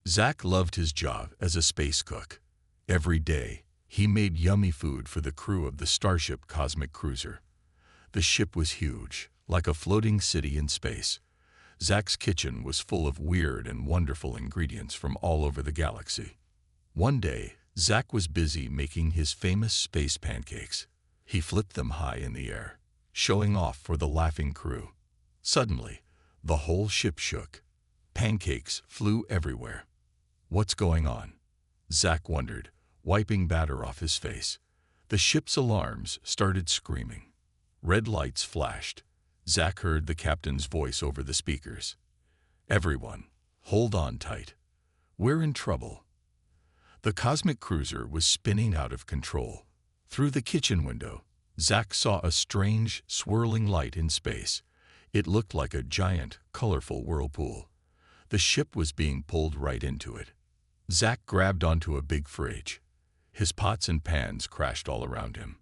Zach loved his job as a space cook. Every day, he made yummy food for the crew of the starship Cosmic Cruiser. The ship was huge, like a floating city in space. Zach's kitchen was full of weird and wonderful ingredients from all over the galaxy. One day, Zach was busy making his famous space pancakes. He flipped them high in the air, showing off for the laughing crew. Suddenly, the whole ship shook. Pancakes flew everywhere. "What's going on?" Zach wondered, wiping batter off his face. The ship's alarms started screaming. Red lights flashed. Zach heard the captain's voice over the speakers. "Everyone, hold on tight. We're in trouble." The Cosmic Cruiser was spinning out of control. Through the kitchen window, Zach saw a strange, swirling light in space. It looked like a giant, colorful whirlpool. The ship was being pulled right into it. Zach grabbed onto a big fridge. His pots and pans crashed all around him.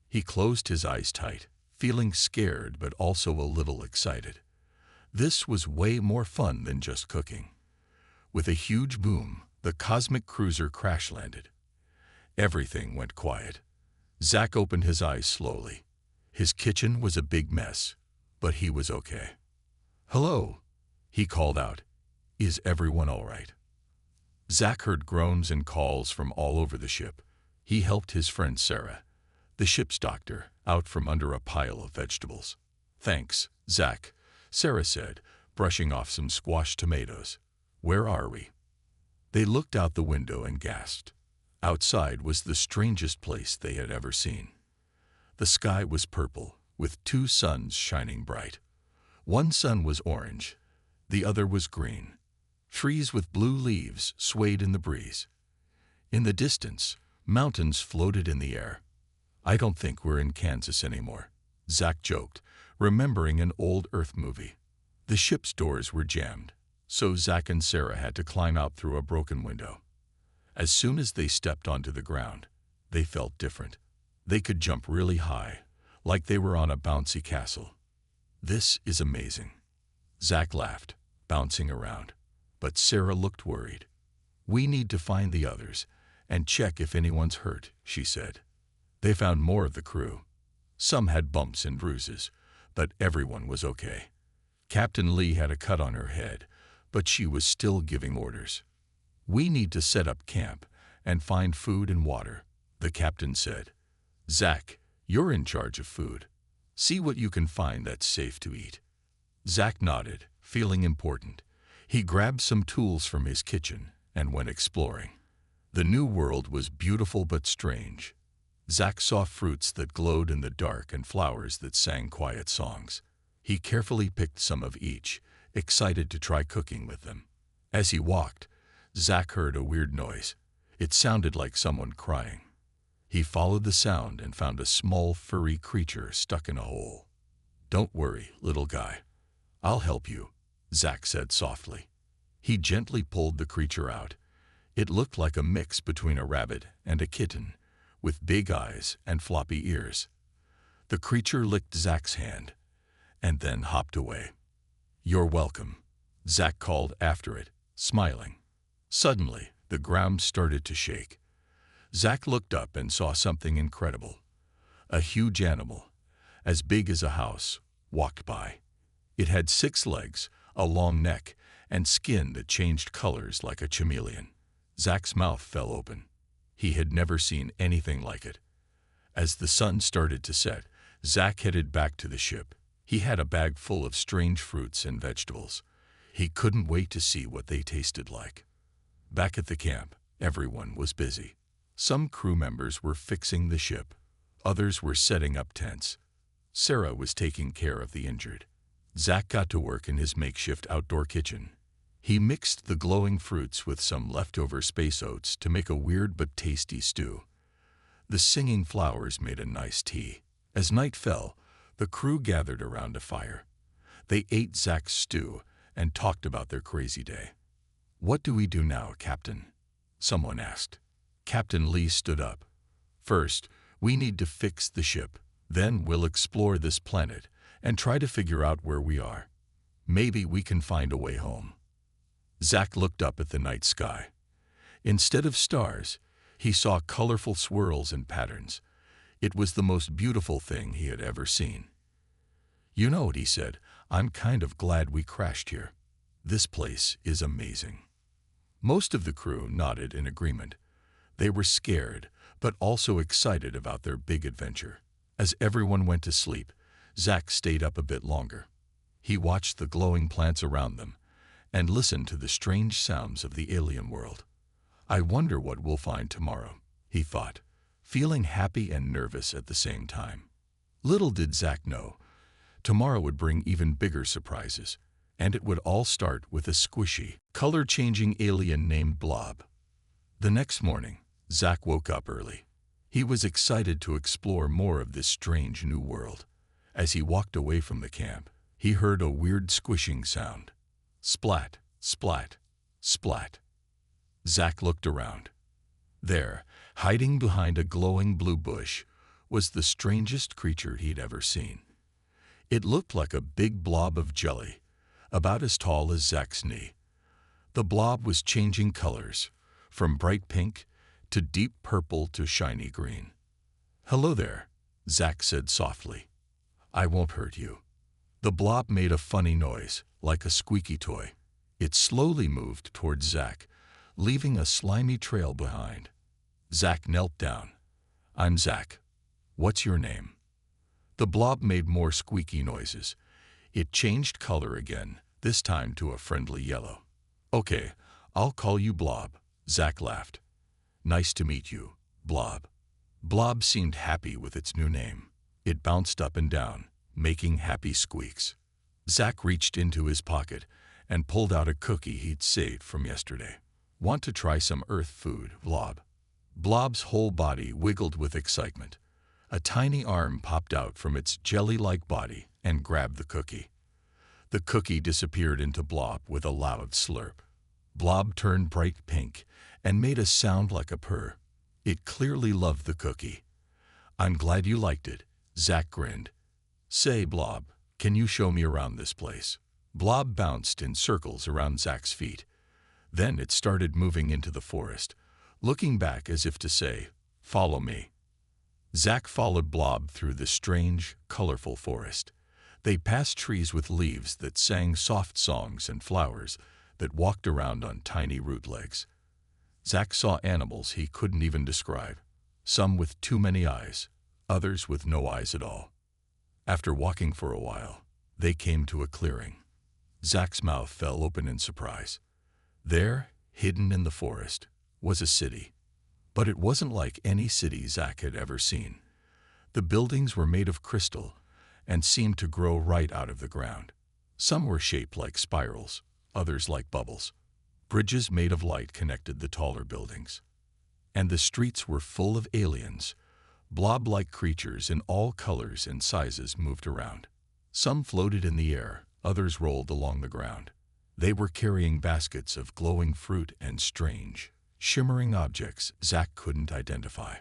He closed his eyes tight, feeling scared but also a little excited. This was way more fun than just cooking. With a huge boom, the Cosmic Cruiser crash-landed. Everything went quiet. Zach opened his eyes slowly. His kitchen was a big mess, but he was okay. "Hello," he called out. "Is everyone all right?" Zach heard groans and calls from all over the ship. He helped his friend Sarah, the ship's doctor, out from under a pile of vegetables. "Thanks, Zach," Sarah said, brushing off some squashed tomatoes. "Where are we?" They looked out the window and gasped. Outside was the strangest place they had ever seen. The sky was purple, with two suns shining bright. One sun was orange, the other was green. Trees with blue leaves swayed in the breeze. In the distance, mountains floated in the air. "I don't think we're in Kansas anymore," Zach joked, remembering an old Earth movie. The ship's doors were jammed, so Zach and Sarah had to climb out through a broken window. As soon as they stepped onto the ground, they felt different. They could jump really high, like they were on a bouncy castle. "This is amazing," Zach laughed, bouncing around. But Sarah looked worried. "We need to find the others and check if anyone's hurt," she said. They found more of the crew. Some had bumps and bruises, but everyone was okay. Captain Lee had a cut on her head, but she was still giving orders. "We need to set up camp and find food and water," the captain said. "Zach, you're in charge of food. See what you can find that's safe to eat." Zach nodded, feeling important. He grabbed some tools from his kitchen and went exploring. The new world was beautiful but strange. Zach saw fruits that glowed in the dark and flowers that sang quiet songs. He carefully picked some of each, excited to try cooking with them. As he walked, Zach heard a weird noise. It sounded like someone crying. He followed the sound and found a small, furry creature stuck in a hole. "Don't worry, little guy. I'll help you," Zach said softly. He gently pulled the creature out. It looked like a mix between a rabbit and a kitten, with big eyes and floppy ears. The creature licked Zach's hand and then hopped away. "You're welcome," Zach called after it, smiling. Suddenly, the ground started to shake. Zach looked up and saw something incredible. A huge animal, as big as a house, walked by. It had 6 legs, a long neck, and skin that changed colors like a chameleon. Zach's mouth fell open. He had never seen anything like it. As the sun started to set, Zach headed back to the ship. He had a bag full of strange fruits and vegetables. He couldn't wait to see what they tasted like. Back at the camp, everyone was busy. Some crew members were fixing the ship. Others were setting up tents. Sarah was taking care of the injured. Zach got to work in his makeshift outdoor kitchen. He mixed the glowing fruits with some leftover space oats to make a weird but tasty stew. The singing flowers made a nice tea. As night fell, the crew gathered around a fire. They ate Zach's stew and talked about their crazy day. "What do we do now, Captain?" someone asked. Captain Lee stood up. "First, we need to fix the ship. Then we'll explore this planet and try to figure out where we are. Maybe we can find a way home." Zach looked up at the night sky. Instead of stars, he saw colorful swirls and patterns. It was the most beautiful thing he had ever seen. "You know what," he said, "I'm kind of glad we crashed here. This place is amazing." Most of the crew nodded in agreement. They were scared, but also excited about their big adventure. As everyone went to sleep, Zach stayed up a bit longer. He watched the glowing plants around them and listened to the strange sounds of the alien world. "I wonder what we'll find tomorrow," he thought, feeling happy and nervous at the same time. Little did Zach know, tomorrow would bring even bigger surprises, and it would all start with a squishy, color-changing alien named Blob. The next morning, Zach woke up early. He was excited to explore more of this strange new world. As he walked away from the camp, he heard a weird squishing sound. Splat, splat, splat. Zach looked around. There, hiding behind a glowing blue bush, was the strangest creature he'd ever seen. It looked like a big blob of jelly, about as tall as Zach's knee. The blob was changing colors, from bright pink to deep purple to shiny green. "Hello there," Zach said softly. "I won't hurt you." The blob made a funny noise, like a squeaky toy. It slowly moved towards Zach, leaving a slimy trail behind. Zach knelt down. "I'm Zach. What's your name?" The blob made more squeaky noises. It changed color again, this time to a friendly yellow. "Okay, I'll call you Blob," Zach laughed. "Nice to meet you, Blob." Blob seemed happy with its new name. It bounced up and down, making happy squeaks. Zach reached into his pocket and pulled out a cookie he'd saved from yesterday. "Want to try some Earth food, Blob?" Blob's whole body wiggled with excitement. A tiny arm popped out from its jelly-like body and grabbed the cookie. The cookie disappeared into Blob with a loud slurp. Blob turned bright pink and made a sound like a purr. It clearly loved the cookie. "I'm glad you liked it," Zach grinned. "Say, Blob, can you show me around this place?" Blob bounced in circles around Zach's feet. Then it started moving into the forest, looking back as if to say, "Follow me." Zach followed Blob through the strange, colorful forest. They passed trees with leaves that sang soft songs and flowers that walked around on tiny root legs. Zach saw animals he couldn't even describe, some with too many eyes, others with no eyes at all. After walking for a while, they came to a clearing. Zach's mouth fell open in surprise. There, hidden in the forest, was a city. But it wasn't like any city Zach had ever seen. The buildings were made of crystal and seemed to grow right out of the ground. Some were shaped like spirals, others like bubbles. Bridges made of light connected the taller buildings. And the streets were full of aliens. Blob-like creatures in all colors and sizes moved around. Some floated in the air, others rolled along the ground. They were carrying baskets of glowing fruit and strange, shimmering objects Zach couldn't identify.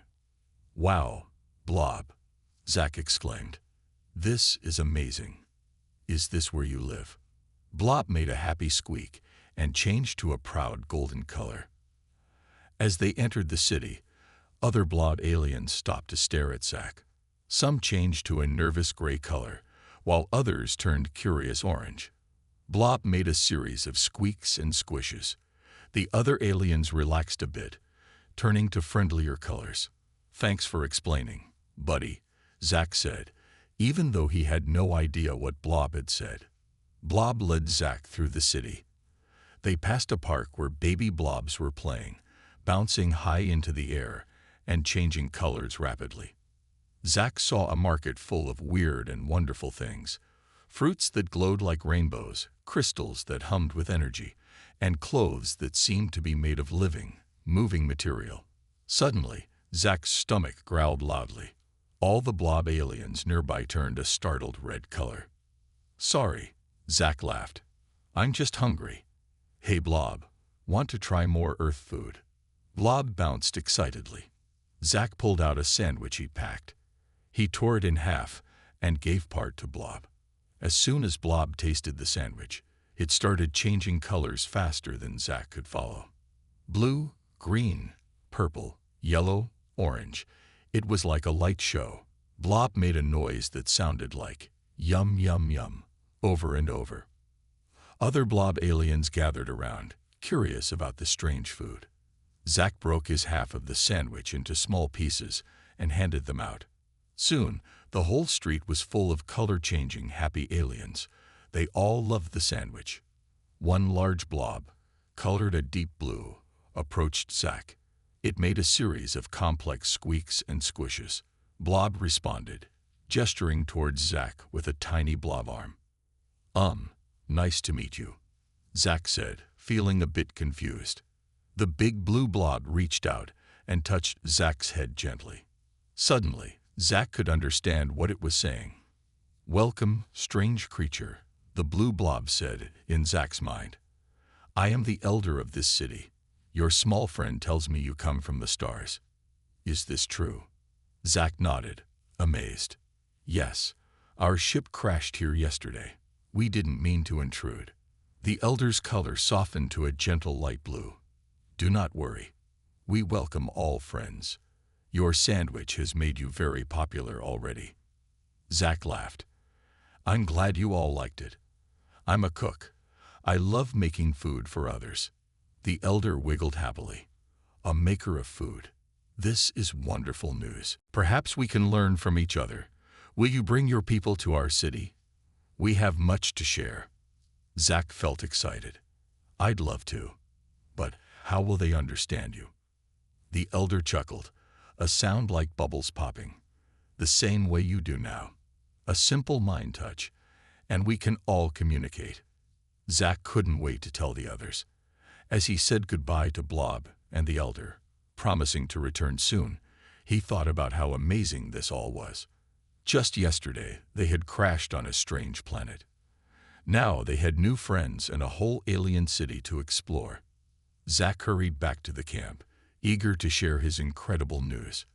"Wow, Blob," Zach exclaimed. "This is amazing. Is this where you live?" Blob made a happy squeak and changed to a proud golden color. As they entered the city, other blob aliens stopped to stare at Zach. Some changed to a nervous gray color, while others turned curious orange. Blob made a series of squeaks and squishes. The other aliens relaxed a bit, turning to friendlier colors. "Thanks for explaining, buddy," Zach said, even though he had no idea what Blob had said. Blob led Zach through the city. They passed a park where baby blobs were playing, bouncing high into the air and changing colors rapidly. Zach saw a market full of weird and wonderful things. Fruits that glowed like rainbows, crystals that hummed with energy, and clothes that seemed to be made of living, moving material. Suddenly, Zach's stomach growled loudly. All the blob aliens nearby turned a startled red color. "Sorry," Zach laughed. "I'm just hungry." "Hey Blob, want to try more Earth food?" Blob bounced excitedly. Zach pulled out a sandwich he'd packed. He tore it in half and gave part to Blob. As soon as Blob tasted the sandwich, It started changing colors faster than Zack could follow. Blue, green, purple, yellow, orange. It was like a light show. Blob made a noise that sounded like yum yum yum over and over. Other blob aliens gathered around, curious about the strange food. Zack broke his half of the sandwich into small pieces and handed them out. Soon, the whole street was full of color-changing, happy aliens. They all loved the sandwich. One large blob, colored a deep blue, approached Zack. It made a series of complex squeaks and squishes. Blob responded, gesturing towards Zack with a tiny blob arm. Nice to meet you," Zack said, feeling a bit confused. The big blue blob reached out and touched Zack's head gently. Suddenly, Zack could understand what it was saying. "Welcome, strange creature," the blue blob said in Zack's mind. "I am the elder of this city. Your small friend tells me you come from the stars. Is this true?" Zack nodded, amazed. "Yes, our ship crashed here yesterday. We didn't mean to intrude." The elder's color softened to a gentle light blue. "Do not worry. We welcome all friends. Your sandwich has made you very popular already." Zack laughed. "I'm glad you all liked it. I'm a cook. I love making food for others." The elder wiggled happily. "A maker of food. This is wonderful news. Perhaps we can learn from each other. Will you bring your people to our city? We have much to share." Zack felt excited. "I'd love to. But how will they understand you?" The elder chuckled, a sound like bubbles popping. "The same way you do now. A simple mind touch, and we can all communicate." Zack couldn't wait to tell the others. As he said goodbye to Blob and the elder, promising to return soon, he thought about how amazing this all was. Just yesterday, they had crashed on a strange planet. Now they had new friends and a whole alien city to explore. Zack hurried back to the camp, eager to share his incredible news.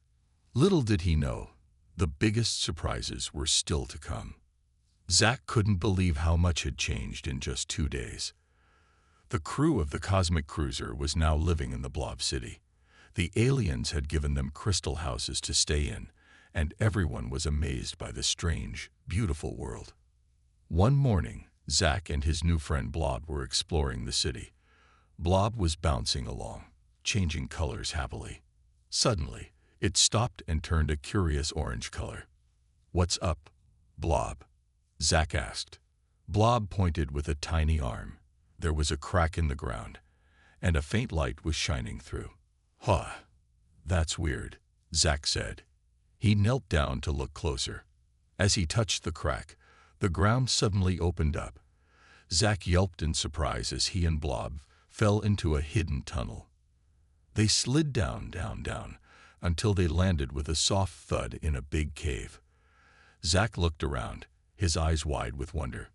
Little did he know, the biggest surprises were still to come. Zack couldn't believe how much had changed in just 2 days. The crew of the cosmic cruiser was now living in the Blob City. The aliens had given them crystal houses to stay in, and everyone was amazed by the strange, beautiful world. One morning, Zack and his new friend Blob were exploring the city. Blob was bouncing along, changing colors happily. Suddenly, it stopped and turned a curious orange color. "What's up, Blob?" Zack asked. Blob pointed with a tiny arm. There was a crack in the ground, and a faint light was shining through. "Huh, that's weird," Zack said. He knelt down to look closer. As he touched the crack, the ground suddenly opened up. Zack yelped in surprise as he and Blob fell into a hidden tunnel. They slid down, until they landed with a soft thud in a big cave. Zack looked around, his eyes wide with wonder.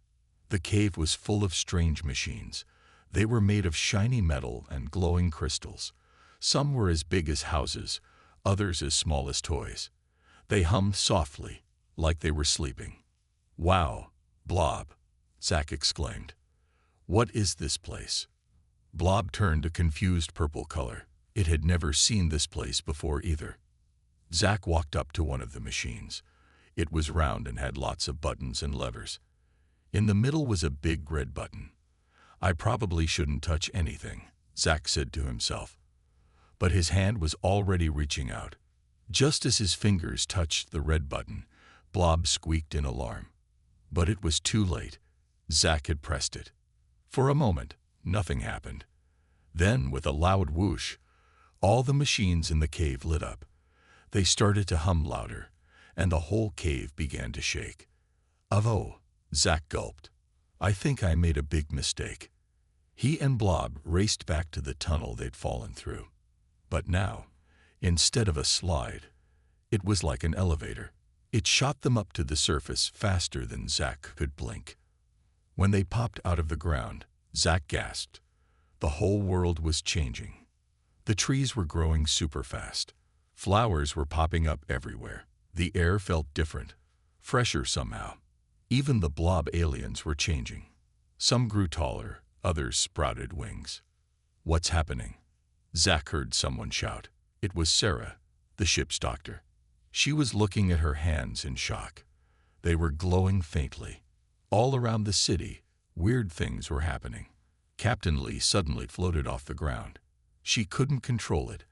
The cave was full of strange machines. They were made of shiny metal and glowing crystals. Some were as big as houses, others as small as toys. They hummed softly, like they were sleeping. "Wow, Blob," Zack exclaimed. "What is this place?" Blob turned a confused purple color. It had never seen this place before either. Zack walked up to one of the machines. It was round and had lots of buttons and levers. In the middle was a big red button. "I probably shouldn't touch anything," Zack said to himself. But his hand was already reaching out. Just as his fingers touched the red button, Blob squeaked in alarm. But it was too late. Zack had pressed it. For a moment, nothing happened. Then, with a loud whoosh, all the machines in the cave lit up. They started to hum louder, and the whole cave began to shake. "Oh," Zack gulped. "I think I made a big mistake." He and Blob raced back to the tunnel they'd fallen through. But now, instead of a slide, it was like an elevator. It shot them up to the surface faster than Zack could blink. When they popped out of the ground, Zack gasped. The whole world was changing. The trees were growing super fast. Flowers were popping up everywhere. The air felt different, fresher somehow. Even the blob aliens were changing. Some grew taller, others sprouted wings. "What's happening?" Zach heard someone shout. It was Sarah, the ship's doctor. She was looking at her hands in shock. They were glowing faintly. All around the city, weird things were happening. Captain Lee suddenly floated off the ground. She couldn't control it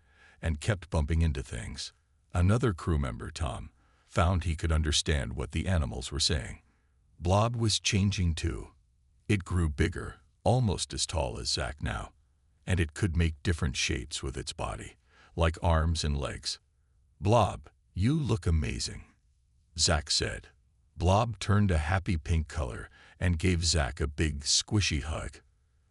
and kept bumping into things. Another crew member, Tom, found he could understand what the animals were saying. Blob was changing too. It grew bigger, almost as tall as Zach now, and it could make different shapes with its body, like arms and legs. "Blob, you look amazing," Zach said. Blob turned a happy pink color and gave Zach a big, squishy hug.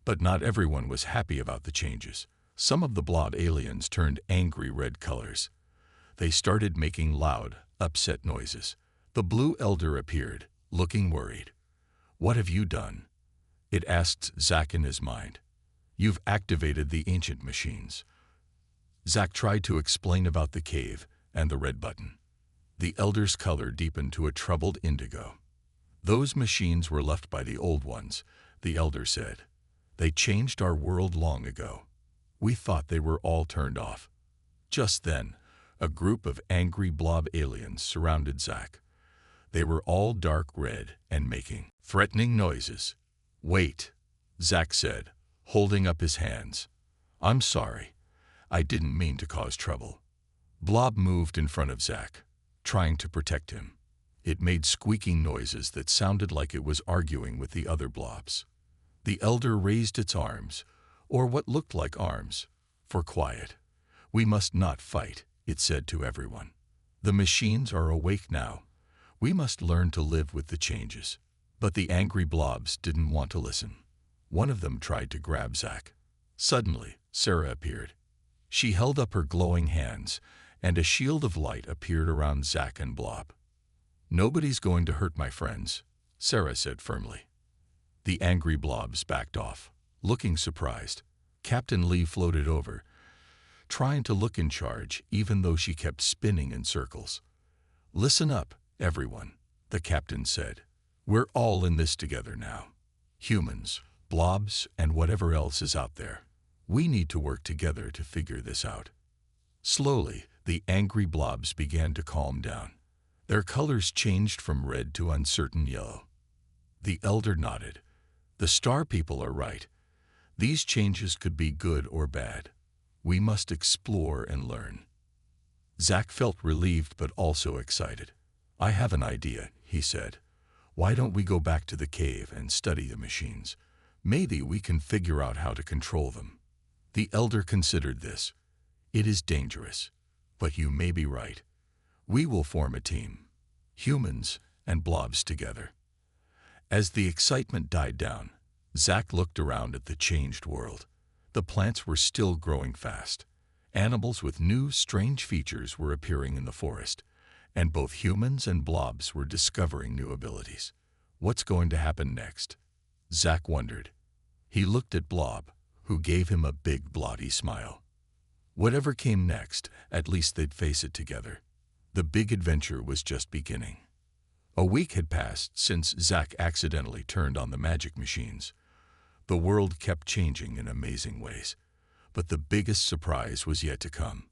But not everyone was happy about the changes. Some of the blob aliens turned angry red colors. They started making loud, upset noises. The blue elder appeared, looking worried. "What have you done?" it asked Zach in his mind. "You've activated the ancient machines." Zach tried to explain about the cave and the red button. The elder's color deepened to a troubled indigo. "Those machines were left by the old ones," the elder said. "They changed our world long ago. We thought they were all turned off." Just then, a group of angry blob aliens surrounded Zach. They were all dark red and making threatening noises. "Wait," Zach said, holding up his hands. "I'm sorry. I didn't mean to cause trouble." Blob moved in front of Zach, trying to protect him. It made squeaking noises that sounded like it was arguing with the other blobs. The elder raised its arms, or what looked like arms, for quiet. "We must not fight," it said to everyone. "The machines are awake now. We must learn to live with the changes." But the angry blobs didn't want to listen. One of them tried to grab Zach. Suddenly, Sarah appeared. She held up her glowing hands, and a shield of light appeared around Zach and Blob. "Nobody's going to hurt my friends," Sarah said firmly. The angry blobs backed off, looking surprised. Captain Lee floated over, trying to look in charge even though she kept spinning in circles. "Listen up, everyone," the captain said. "We're all in this together now. Humans, blobs, and whatever else is out there. We need to work together to figure this out." Slowly, the angry blobs began to calm down. Their colors changed from red to uncertain yellow. The elder nodded. "The star people are right. These changes could be good or bad. We must explore and learn." Zach felt relieved but also excited. "I have an idea," he said. "Why don't we go back to the cave and study the machines? Maybe we can figure out how to control them." The elder considered this. "It is dangerous, but you may be right. We will form a team, humans and blobs together." As the excitement died down, Zach looked around at the changed world. The plants were still growing fast. Animals with new, strange features were appearing in the forest, and both humans and blobs were discovering new abilities. What's going to happen next? Zach wondered. He looked at Blob, who gave him a big, bloody smile. Whatever came next, at least they'd face it together. The big adventure was just beginning. A week had passed since Zach accidentally turned on the magic machines. The world kept changing in amazing ways, but the biggest surprise was yet to come.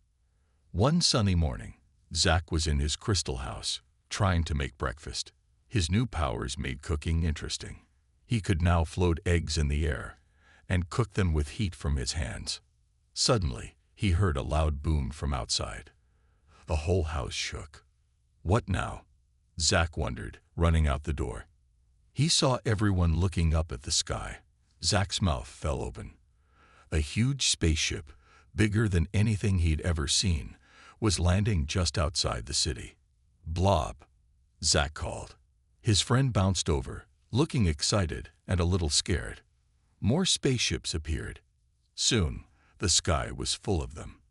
One sunny morning, Zach was in his crystal house, trying to make breakfast. His new powers made cooking interesting. He could now float eggs in the air and cook them with heat from his hands. Suddenly, he heard a loud boom from outside. The whole house shook. What now? Zach wondered, running out the door. He saw everyone looking up at the sky. Zach's mouth fell open. A huge spaceship, bigger than anything he'd ever seen, was landing just outside the city. "Blob," Zach called. His friend bounced over, looking excited and a little scared. More spaceships appeared. Soon, the sky was full of them.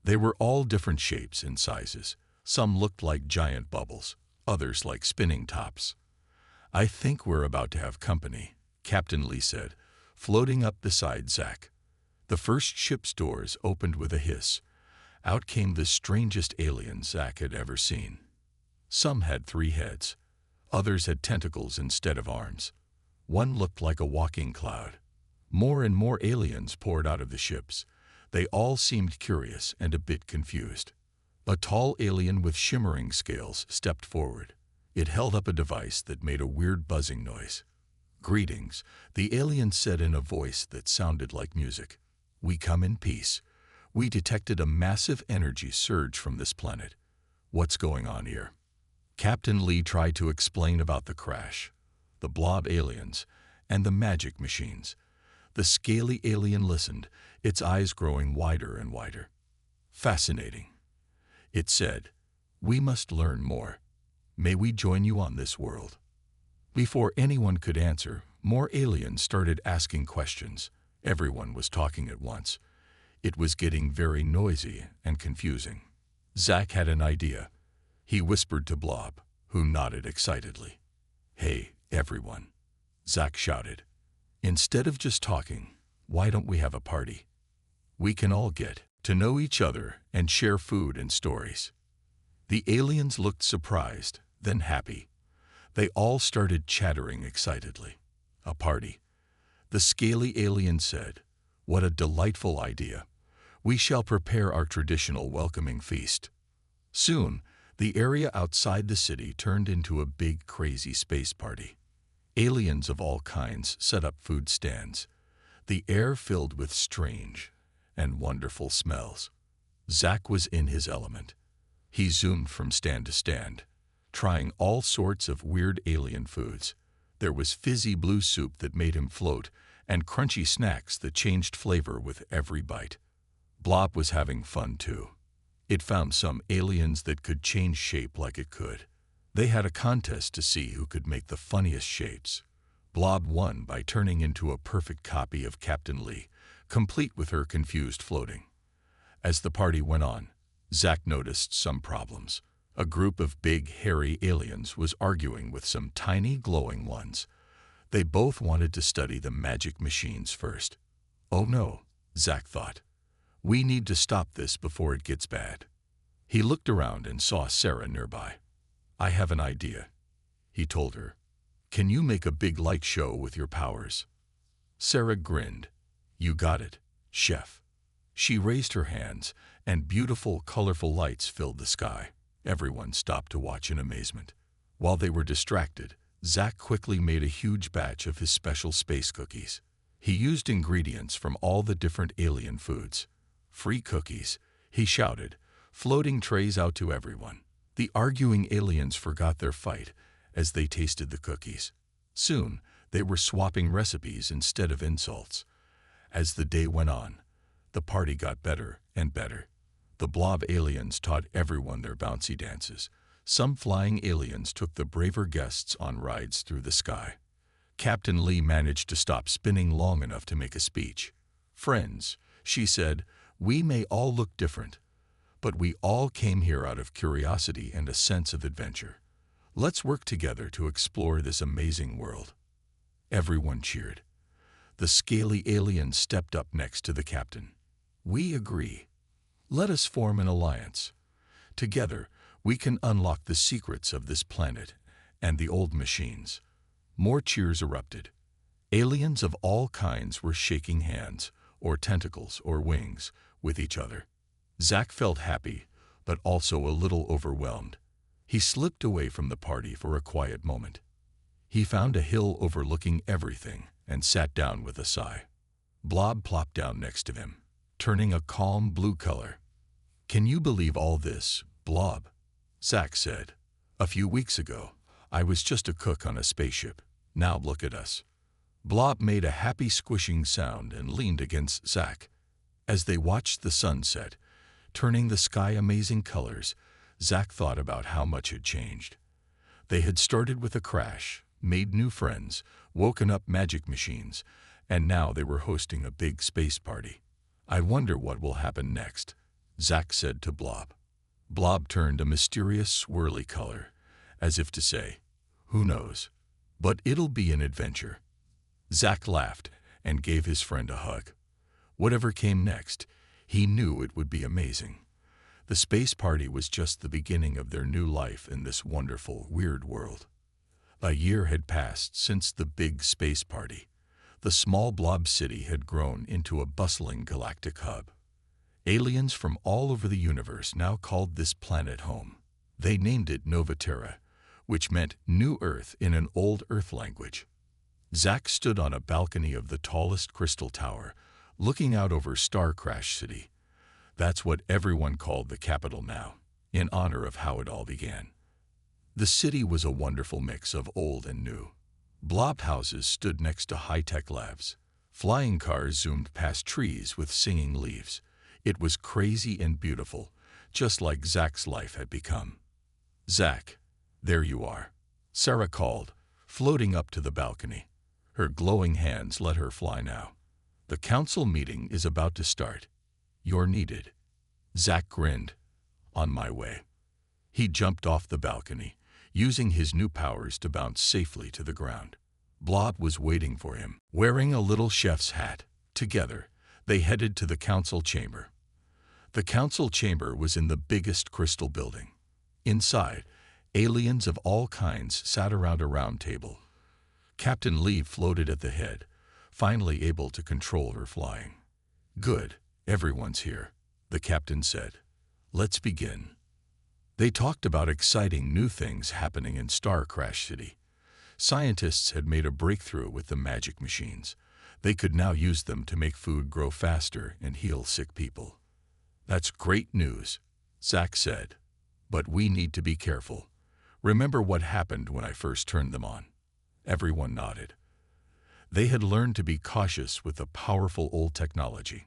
They were all different shapes and sizes. Some looked like giant bubbles, others like spinning tops. "I think we're about to have company," Captain Lee said, floating up beside Zach. The first ship's doors opened with a hiss. Out came the strangest alien Zach had ever seen. Some had 3 heads. Others had tentacles instead of arms. One looked like a walking cloud. More and more aliens poured out of the ships. They all seemed curious and a bit confused. A tall alien with shimmering scales stepped forward. It held up a device that made a weird buzzing noise. "Greetings," the alien said in a voice that sounded like music. "We come in peace. We detected a massive energy surge from this planet. What's going on here?" Captain Lee tried to explain about the crash, the blob aliens, and the magic machines. The scaly alien listened, its eyes growing wider and wider. "Fascinating," it said. "We must learn more. May we join you on this world?" Before anyone could answer, more aliens started asking questions. Everyone was talking at once. It was getting very noisy and confusing. Zack had an idea. He whispered to Blob, who nodded excitedly. "Hey, everyone," Zack shouted. "Instead of just talking, why don't we have a party? We can all get to know each other and share food and stories." The aliens looked surprised, then happy. They all started chattering excitedly. "A party," the scaly alien said. "What a delightful idea. We shall prepare our traditional welcoming feast." Soon, the area outside the city turned into a big, crazy space party. Aliens of all kinds set up food stands. The air filled with strange and wonderful smells. Zack was in his element. He zoomed from stand to stand, trying all sorts of weird alien foods. There was fizzy blue soup that made him float, and crunchy snacks that changed flavor with every bite. Blob was having fun too. It found some aliens that could change shape like it could. They had a contest to see who could make the funniest shapes. Blob won by turning into a perfect copy of Captain Lee, complete with her confused floating. As the party went on, Zack noticed some problems. A group of big, hairy aliens was arguing with some tiny, glowing ones. They both wanted to study the magic machines first. "Oh no," Zack thought. "We need to stop this before it gets bad." He looked around and saw Sarah nearby. "I have an idea," he told her. "Can you make a big light show with your powers?" Sarah grinned. "You got it, chef." She raised her hands, and beautiful, colorful lights filled the sky. Everyone stopped to watch in amazement. While they were distracted, Zack quickly made a huge batch of his special space cookies. He used ingredients from all the different alien foods. "Free cookies," he shouted, floating trays out to everyone. The arguing aliens forgot their fight as they tasted the cookies. Soon, they were swapping recipes instead of insults. As the day went on, the party got better and better. The blob aliens taught everyone their bouncy dances. Some flying aliens took the braver guests on rides through the sky. Captain Lee managed to stop spinning long enough to make a speech. "Friends," she said, "we may all look different, but we all came here out of curiosity and a sense of adventure. Let's work together to explore this amazing world." Everyone cheered. The scaly alien stepped up next to the captain. "We agree. Let us form an alliance. Together, we can unlock the secrets of this planet and the old machines." More cheers erupted. Aliens of all kinds were shaking hands, or tentacles, or wings, with each other. Zack felt happy, but also a little overwhelmed. He slipped away from the party for a quiet moment. He found a hill overlooking everything and sat down with a sigh. Blob plopped down next to him, turning a calm blue color. "Can you believe all this, Blob?" Zack said. "A few weeks ago, I was just a cook on a spaceship. Now look at us." Blob made a happy squishing sound and leaned against Zack. As they watched the sunset, turning the sky amazing colors, Zack thought about how much had changed. They had started with a crash, made new friends, woken up magic machines, and now they were hosting a big space party. "I wonder what will happen next," Zack said to Blob. Blob turned a mysterious swirly color, as if to say, "Who knows? But it'll be an adventure." Zack laughed and gave his friend a hug. Whatever came next, he knew it would be amazing. The space party was just the beginning of their new life in this wonderful, weird world. A year had passed since the big space party. The small blob city had grown into a bustling galactic hub. Aliens from all over the universe now called this planet home. They named it Nova Terra, which meant New Earth in an old Earth language. Zack stood on a balcony of the tallest crystal tower, looking out over Star Crash City. That's what everyone called the capital now, in honor of how it all began. The city was a wonderful mix of old and new. Blob houses stood next to high-tech labs. Flying cars zoomed past trees with singing leaves. It was crazy and beautiful, just like Zack's life had become. "Zack, there you are," Sarah called, floating up to the balcony. Her glowing hands let her fly now. "The council meeting is about to start. You're needed." Zack grinned. "On my way." He jumped off the balcony, using his new powers to bounce safely to the ground. Blob was waiting for him, wearing a little chef's hat. Together, they headed to the council chamber. The council chamber was in the biggest crystal building. Inside, aliens of all kinds sat around a round table. Captain Lee floated at the head, finally able to control her flying. "Good, everyone's here," the captain said. "Let's begin." They talked about exciting new things happening in Star Crash City. Scientists had made a breakthrough with the magic machines. They could now use them to make food grow faster and heal sick people. "That's great news," Zack said. "But we need to be careful. Remember what happened when I first turned them on?" Everyone nodded. They had learned to be cautious with the powerful old technology.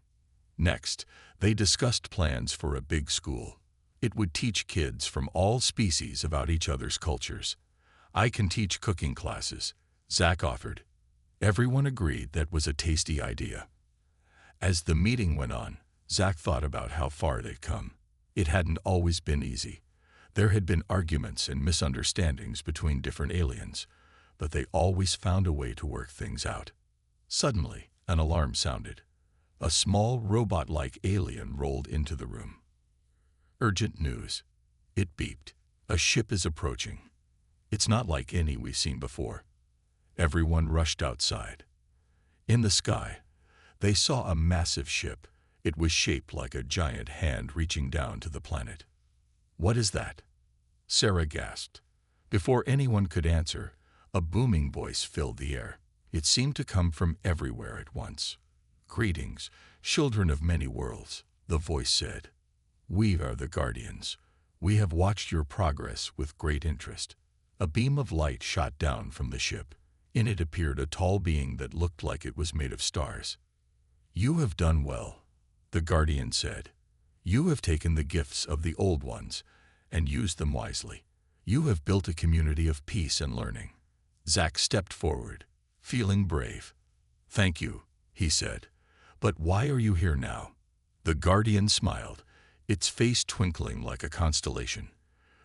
Next, they discussed plans for a big school. It would teach kids from all species about each other's cultures. "I can teach cooking classes," Zack offered. Everyone agreed that was a tasty idea. As the meeting went on, Zack thought about how far they'd come. It hadn't always been easy. There had been arguments and misunderstandings between different aliens, but they always found a way to work things out. Suddenly, an alarm sounded. A small robot-like alien rolled into the room. "Urgent news." It beeped. "A ship is approaching. It's not like any we've seen before." Everyone rushed outside. In the sky, they saw a massive ship. It was shaped like a giant hand reaching down to the planet. "What is that?" Sarah gasped. Before anyone could answer, a booming voice filled the air. It seemed to come from everywhere at once. "Greetings, children of many worlds," the voice said. "We are the Guardians. We have watched your progress with great interest." A beam of light shot down from the ship. In it appeared a tall being that looked like it was made of stars. "You have done well," the Guardian said. "You have taken the gifts of the old ones and used them wisely. You have built a community of peace and learning." Zack stepped forward, feeling brave. "Thank you," he said. "But why are you here now?" The Guardian smiled, its face twinkling like a constellation.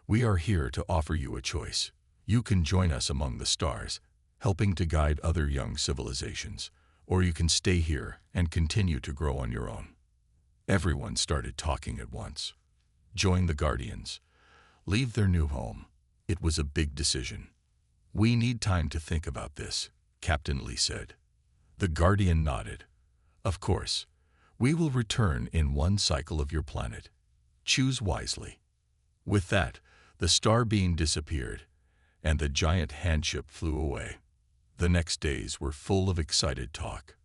"We are here to offer you a choice. You can join us among the stars, helping to guide other young civilizations, or you can stay here and continue to grow on your own." Everyone started talking at once. Join the Guardians. Leave their new home. It was a big decision. "We need time to think about this," Captain Lee said. The Guardian nodded. "Of course. We will return in one cycle of your planet. Choose wisely." With that, the star beam disappeared, and the giant handship flew away. The next days were full of excited talk.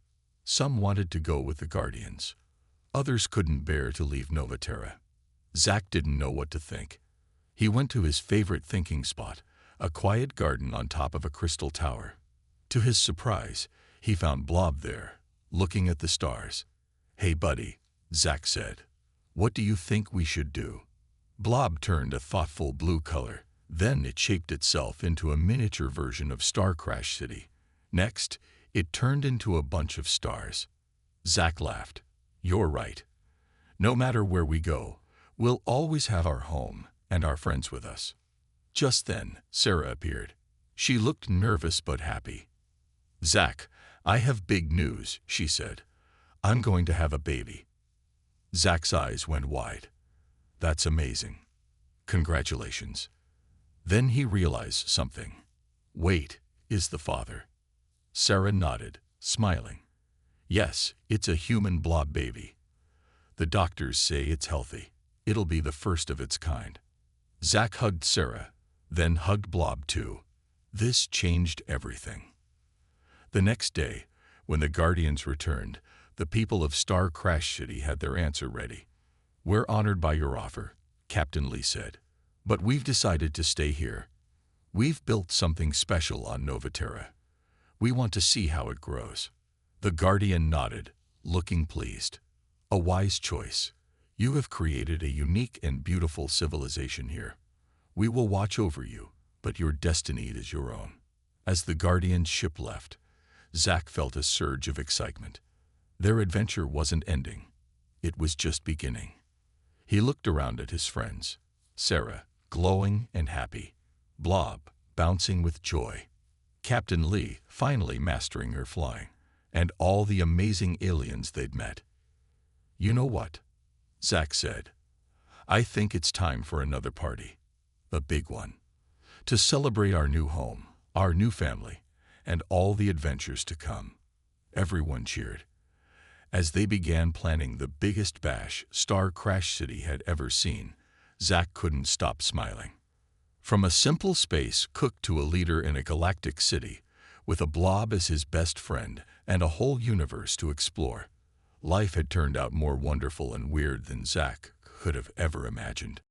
Some wanted to go with the Guardians. Others couldn't bear to leave Nova Terra. Zack didn't know what to think. He went to his favorite thinking spot, a quiet garden on top of a crystal tower. To his surprise, he found Blob there, looking at the stars. "Hey, buddy," Zack said. "What do you think we should do?" Blob turned a thoughtful blue color. Then it shaped itself into a miniature version of Star Crash City. Next, it turned into a bunch of stars. Zack laughed. "You're right. No matter where we go, we'll always have our home and our friends with us." Just then, Sarah appeared. She looked nervous but happy. "Zack, I have big news," she said. "I'm going to have a baby." Zack's eyes went wide. "That's amazing. Congratulations." Then he realized something. Wait, is the father? Sarah nodded, smiling. Yes, it's a human blob baby. The doctors say it's healthy. It'll be the first of its kind. Zach hugged Sarah, then hugged Blob too. This changed everything. The next day, when the Guardians returned, the people of Star Crash City had their answer ready. We're honored by your offer, Captain Lee said. But we've decided to stay here. We've built something special on Novaterra. We want to see how it grows. The Guardian nodded, looking pleased. A wise choice. You have created a unique and beautiful civilization here. We will watch over you, but your destiny is your own. As the Guardian ship left, Zach felt a surge of excitement. Their adventure wasn't ending. It was just beginning. He looked around at his friends. Sarah, glowing and happy. Blob, bouncing with joy. Captain Lee, finally mastering her flying. And all the amazing aliens they'd met. You know what? Zach said. I think it's time for another party. A big one. To celebrate our new home, our new family, and all the adventures to come. Everyone cheered. As they began planning the biggest bash Star Crash City had ever seen, Zach couldn't stop smiling. From a simple space cook to a leader in a galactic city, with a blob as his best friend and a whole universe to explore, life had turned out more wonderful and weird than Zach could have ever imagined.